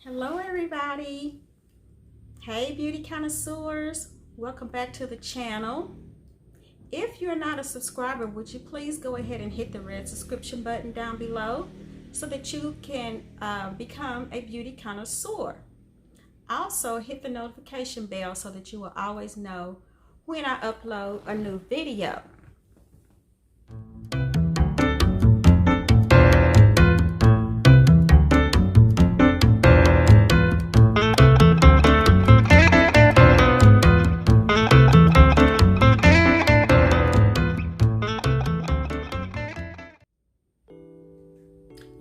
Hello everybody. Hey beauty connoisseurs, welcome back to the channel. If you're not a subscriber, would you please go ahead and hit the red subscription button down below so that you can become a beauty connoisseur. Also hit the notification bell so that you will always know when I upload a new video.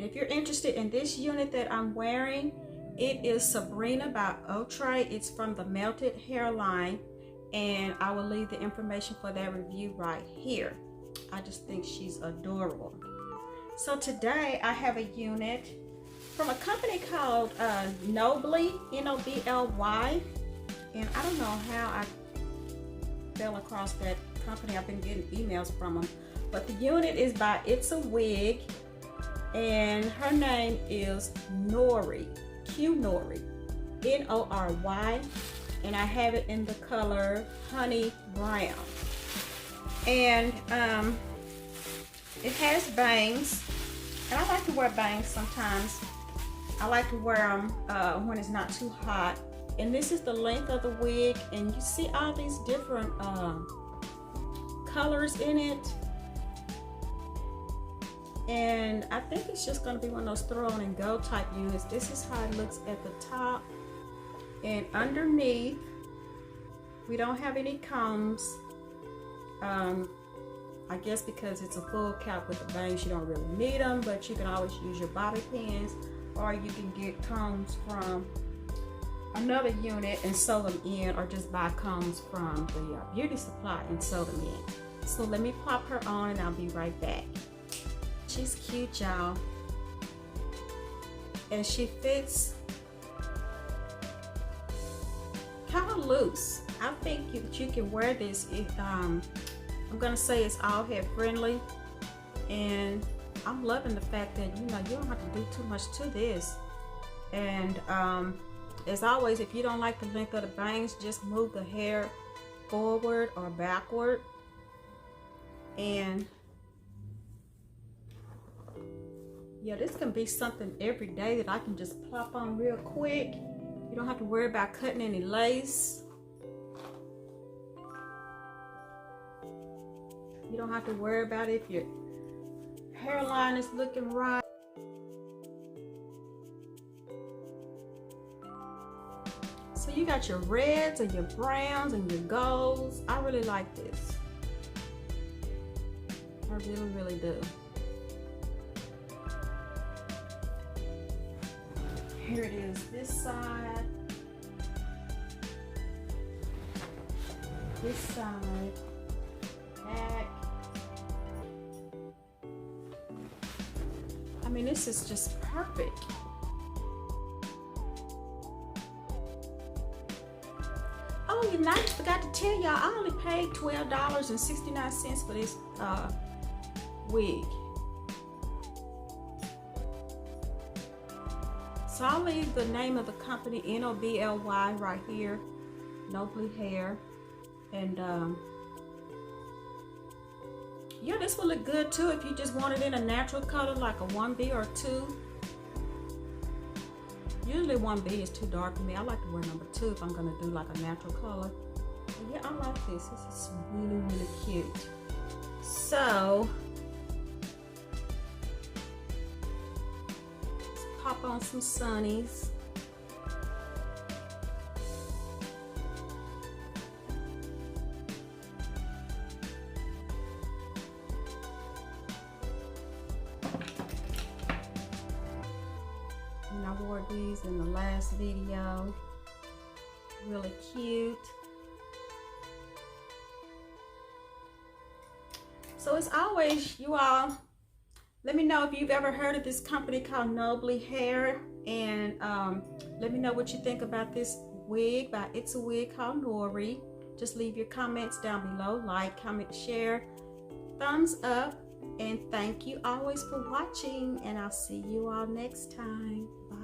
If you're interested in this unit that I'm wearing, it is Sabrina by Outre. It's from the Melted Hair line, and I will leave the information for that review right here. I just think she's adorable. So today I have a unit from a company called Nobly, N-O-B-L-Y, and I don't know how I fell across that company. I've been getting emails from them, but the unit is by It's a Wig, and her name is Nory, Q Nory, N-O-R-Y, and I have it in the color honey brown. And it has bangs, and I like to wear bangs sometimes. I like to wear them when it's not too hot. And this is the length of the wig, and you see all these different colors in it. And I think it's just going to be one of those throw on and go type units. This is how it looks at the top. And underneath, we don't have any combs. I guess because it's a full cap with the bangs, you don't really need them, but you can always use your bobby pins, or you can get combs from another unit and sew them in, or just buy combs from the beauty supply and sew them in. So let me pop her on and I'll be right back. She's cute, y'all, and she fits kind of loose. I think that you can wear this if I'm gonna say it's all head friendly, and I'm loving the fact that you don't have to do too much to this. And as always, if you don't like the length of the bangs, just move the hair forward or backward. And yeah, this can be something every day that I can just plop on real quick. You don't have to worry about cutting any lace. You don't have to worry about if your hairline is looking right. So you got your reds and your browns and your golds. I really like this. I really, really do. Here it is, this side, back. I mean, this is just perfect. Oh, I forgot to tell y'all, I only paid $12.69 for this wig. So I'll leave the name of the company, N-O-B-L-Y, right here, Nobly Hair. And yeah, this will look good too if you just want it in a natural color like a 1B or 2. Usually 1B is too dark for me. I like to wear number 2 if I'm gonna do like a natural color. But yeah, I like this. This is really, really cute. So pop on some Sunnies. And I wore these in the last video. Really cute. So as always, you all, let me know if you've ever heard of this company called Nobly Hair, and let me know what you think about this wig by It's a Wig called Nory. Just leave your comments down below, like, comment, share, thumbs up, and thank you always for watching, and I'll see you all next time. Bye.